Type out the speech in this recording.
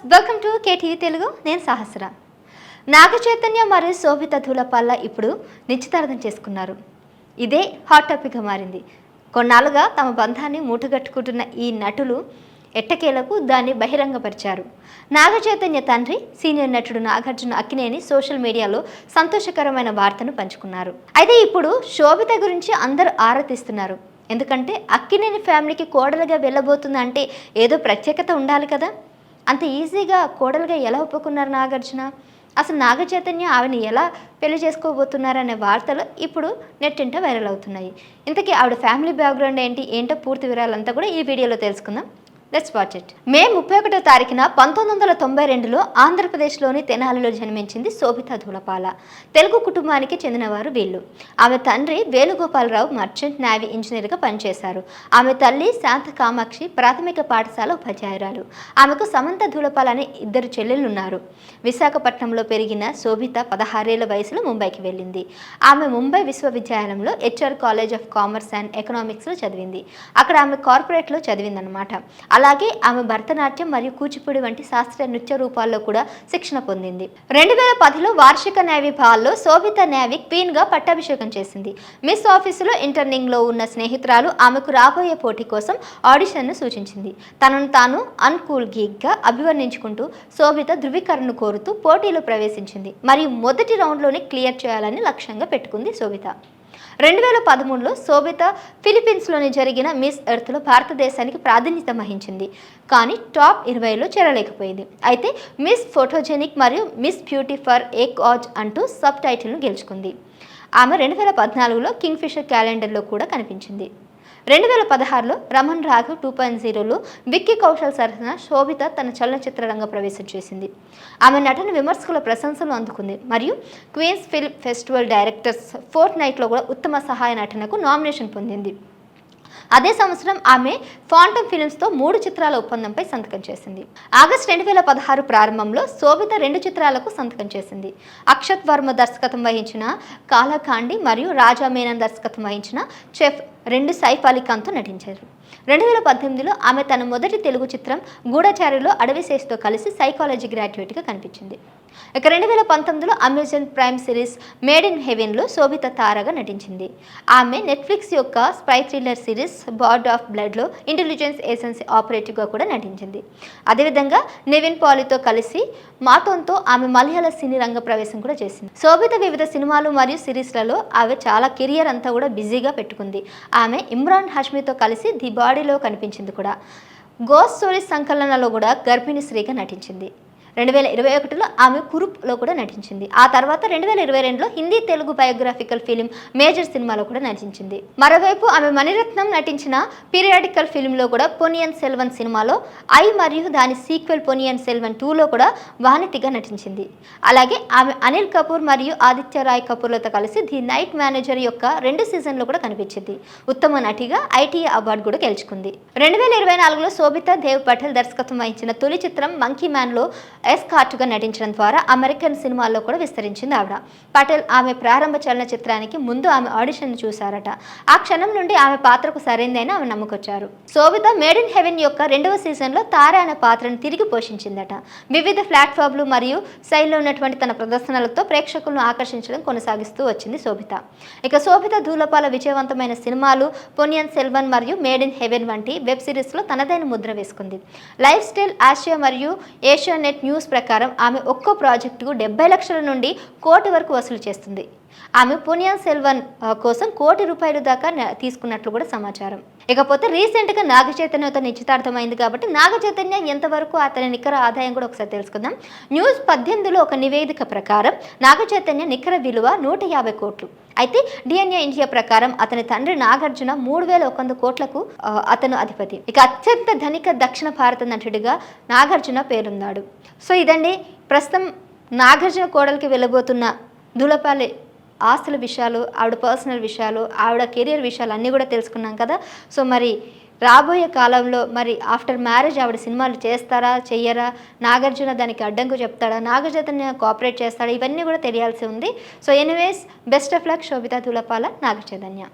Welcome to KTV Telugu. నేను సహస్ర. నాగ చైతన్య మరియు శోభిత ధూళపాల ఇప్పుడు నిశ్చితార్థం చేసుకున్నారు. ఇదే హాట్ టాపిక్గా మారింది. కొన్నాళ్ళుగా తమ బంధాన్ని మూటగట్టుకుంటున్న ఈ నటులు ఎట్టకేలకు దాన్ని బహిరంగపరిచారు. నాగ చైతన్య తండ్రి సీనియర్ నటుడు నాగార్జున అక్కినేని సోషల్ మీడియాలో సంతోషకరమైన వార్తను పంచుకున్నారు. అయితే ఇప్పుడు శోభిత గురించి అందరూ ఆరా తీస్తున్నారు. ఎందుకంటే అక్కినేని ఫ్యామిలీకి కోడలుగా వెళ్ళబోతుందంటే ఏదో ప్రత్యేకత ఉండాలి కదా. అంత ఈజీగా కోడలుగా ఎలా ఒప్పుకున్నారు నాగార్జున? అసలు నాగ చైతన్య ఆవిడని ఎలా పెళ్లి చేసుకోబోతున్నారనే వార్తలు ఇప్పుడు నెట్టింట వైరల్ అవుతున్నాయి. ఇంతకీ ఆవిడ ఫ్యామిలీ బ్యాక్గ్రౌండ్ ఏంటో పూర్తి వివరాలంతా కూడా ఈ వీడియోలో తెలుసుకుందాం. Let's watch it. మే 31వ తారీఖున 1992లో ఆంధ్రప్రదేశ్లోని తెనాలిలో జన్మించింది శోభిత ధూళపాల. తెలుగు కుటుంబానికి చెందినవారు వీళ్ళు. ఆమె తండ్రి వేణుగోపాలరావు మర్చెంట్ నేవీ ఇంజనీర్గా పనిచేశారు. ఆమె తల్లి శాంత కామాక్షి ప్రాథమిక పాఠశాల ఉపాధ్యాయురాలు. ఆమెకు సమంత ధూళపాల అనే 2 చెల్లెలున్నారు. విశాఖపట్నంలో పెరిగిన శోభిత 16 ఏళ్ల వయసులో ముంబైకి వెళ్ళింది. ఆమె ముంబై విశ్వవిద్యాలయంలో HR college of commerce and ఎకనామిక్స్లో చదివింది. అక్కడ ఆమె కార్పొరేట్లో చదివిందనమాట. అలాగే ఆమె భరతనాట్యం మరియు కూచిపూడి వంటి శాస్త్రీయ నృత్య రూపాల్లో కూడా శిక్షణ పొందింది. 2010లో వార్షిక నేవీ బాల్లో శోభిత నేవీ క్వీన్గా పట్టాభిషేకం చేసింది. మిస్ ఆఫీసులో ఇంటర్నింగ్లో ఉన్న స్నేహితురాలు ఆమెకు రాబోయే పోటీ కోసం ఆడిషన్ను సూచించింది. తనను తాను అన్కూల్ గీక్గా అభివర్ణించుకుంటూ శోభిత ధృవీకరణను కోరుతూ పోటీలో ప్రవేశించింది మరియు మొదటి రౌండ్లోనే క్లియర్ చేయాలని లక్ష్యంగా పెట్టుకుంది శోభిత. 2013లో శోభిత ఫిలిప్పీన్స్లోని జరిగిన మిస్ ఎర్త్లో భారతదేశానికి ప్రాతినిధ్యం వహించింది. కానీ టాప్ 20లో చేరలేకపోయింది. అయితే మిస్ ఫోటోజెనిక్ మరియు miss beauty for a cause అంటూ సబ్ టైటిల్ను గెలుచుకుంది. ఆమె 2014లో కింగ్ఫిషర్ క్యాలెండర్లో కూడా కనిపించింది. 2016లో రమణ్ రాఘవ్ 2.0లో విక్కీ కౌశల్ సరసన శోభిత తన చలనచిత్ర రంగ ప్రవేశం చేసింది. ఆమె నటన విమర్శకుల ప్రశంసలు అందుకుంది మరియు క్వీన్స్ ఫిల్మ్ ఫెస్టివల్ డైరెక్టర్స్ ఫోర్ట్ నైట్లో కూడా ఉత్తమ సహాయ నటనకు నామినేషన్ పొందింది. అదే సంవత్సరం ఆమె ఫాంటమ్ ఫిల్మ్స్తో 3 చిత్రాల ఒప్పందంపై సంతకం చేసింది. ఆగస్టు 2016 ప్రారంభంలో శోభిత 2 చిత్రాలకు సంతకం చేసింది. అక్షత్ వర్మ దర్శకత్వం వహించిన కాలాఖాండి మరియు రాజా మేనన్ దర్శకత్వం వహించిన చెఫ్ 2 సైఫ్ అలీ ఖాన్తో నటించారు. 2018లో ఆమె తన మొదటి తెలుగు చిత్రం గూఢచారిలో అడవిశేష్తో కలిసి సైకాలజీ గ్రాడ్యుయేట్గా కనిపించింది. ఇక 2019లో Amazon Prime series Made in హెవెన్లో శోభిత తారగా నటించింది. ఆమె నెట్ఫ్లిక్స్ యొక్క spy thriller series Bard of బ్లడ్లో ఇంటెలిజెన్స్ ఏజెన్సీ ఆపరేటివ్గా కూడా నటించింది. అదేవిధంగా నివిన్ పాలీతో కలిసి మాతోన్తో ఆమె మలయాళ సినీ రంగ ప్రవేశం కూడా చేసింది. శోభిత వివిధ సినిమాలు మరియు సిరీస్లలో ఆమె చాలా కెరియర్ అంతా కూడా బిజీగా పెట్టుకుంది. ఆమె ఇమ్రాన్ హష్మీతో కలిసి ది బాడీలో కనిపించింది కూడా. గోస్ట్ స్టోరీస్ సంకలనంలో కూడా గర్భిణీ స్త్రీగా నటించింది. 2021లో ఆమె కురుప్లో కూడా నటించింది. ఆ తర్వాత 2022లో Hindi Telugu biographical film Major సినిమాలో కూడా నటించింది. మరోవైపు ఆమె మణిరత్నం నటించిన పీరియాడికల్ ఫిలింలో కూడా పొనియన్ సెల్వన్ సినిమాలో ఐ మరియు దాని సీక్వెల్ పొనియన్ సెల్వన్ 2లో కూడా వానితిగా నటించింది. అలాగే ఆమె అనిల్ కపూర్ మరియు ఆదిత్య రాయ్ కపూర్లతో కలిసి ది నైట్ మేనేజర్ యొక్క 2 సీజన్లో కూడా కనిపించింది. ఉత్తమ నటిగా ITA అవార్డు కూడా గెలుచుకుంది. 2024లో శోభిత దేవ్ పటేల్ దర్శకత్వం వహించిన తొలి చిత్రం మంకీ మ్యాన్లో ఎస్కార్ట్గా నటించడం ద్వారా అమెరికన్ సినిమాల్లో కూడా విస్తరించింది ఆవిడ. పటేల్ ఆమె ప్రారంభ చలనచిత్రానికి ముందు ఆమె ఆడిషన్ చూశారట. ఆ క్షణం నుండి ఆమె పాత్రకు సరైందని ఆమె నమ్ముకొచ్చారు. శోభిత మేడ్ ఇన్ హెవెన్ యొక్క 2వ సీజన్లో తార అనే పాత్రను తిరిగి పోషించిందట. వివిధ ప్లాట్ఫామ్లు మరియు శైలిలో ఉన్నటువంటి తన ప్రదర్శనలతో ప్రేక్షకులను ఆకర్షించడం కొనసాగిస్తూ వచ్చింది శోభిత. ఇక శోభిత ధూళపాల విజయవంతమైన సినిమాలు పొనియన్ సెల్వన్ మరియు మేడ్ ఇన్ హెవెన్ వంటి వెబ్ సిరీస్లో తనదైన ముద్ర వేసుకుంది. లైఫ్ స్టైల్ ఆసియా మరియు ఏషియా నెట్ న్యూస్ ప్రకారం ఆమె ఒక్కో ప్రాజెక్టుకు 70 లక్షల నుండి 1 కోటి వరకు వసూలు చేస్తుంది. ఆమె పొనియన్ సెల్వన్ కోసం ₹1 కోటి దాకా తీసుకున్నట్లు కూడా సమాచారం. ఇకపోతే రీసెంట్గా నాగ చైతన్యతో నిశ్చితార్థమైంది కాబట్టి నాగ చైతన్య ఎంతవరకు అతని నికర ఆదాయం కూడా ఒకసారి తెలుసుకుందాం. న్యూస్ 18లో ఒక నివేదిక ప్రకారం నాగ చైతన్య నికర విలువ 150 కోట్లు. అయితే DNA ఇండియా ప్రకారం అతని తండ్రి నాగార్జున 3100 కోట్లకు అతను అధిపతి. ఇక అత్యంత ధనిక దక్షిణ భారత నటుడిగా నాగార్జున పేరున్నాడు. సో ఇదండి ప్రస్తుతం నాగార్జున కోడలికి వెళ్ళబోతున్న ధూళపాల ఆస్తుల విషయాలు, ఆవిడ పర్సనల్ విషయాలు, ఆవిడ కెరియర్ విషయాలు అన్నీ కూడా తెలుసుకున్నాం కదా. సో మరి రాబోయే కాలంలో మరి ఆఫ్టర్ మ్యారేజ్ ఆవిడ సినిమాలు చేస్తారా చెయ్యరా, నాగార్జున దానికి అడ్డంకు చెప్తాడా, నాగ చైతన్య కోఆపరేట్ చేస్తాడా, ఇవన్నీ కూడా తెలియాల్సి ఉంది. So anyways best of luck Sobhita Dhulipala, Naga Chaitanya.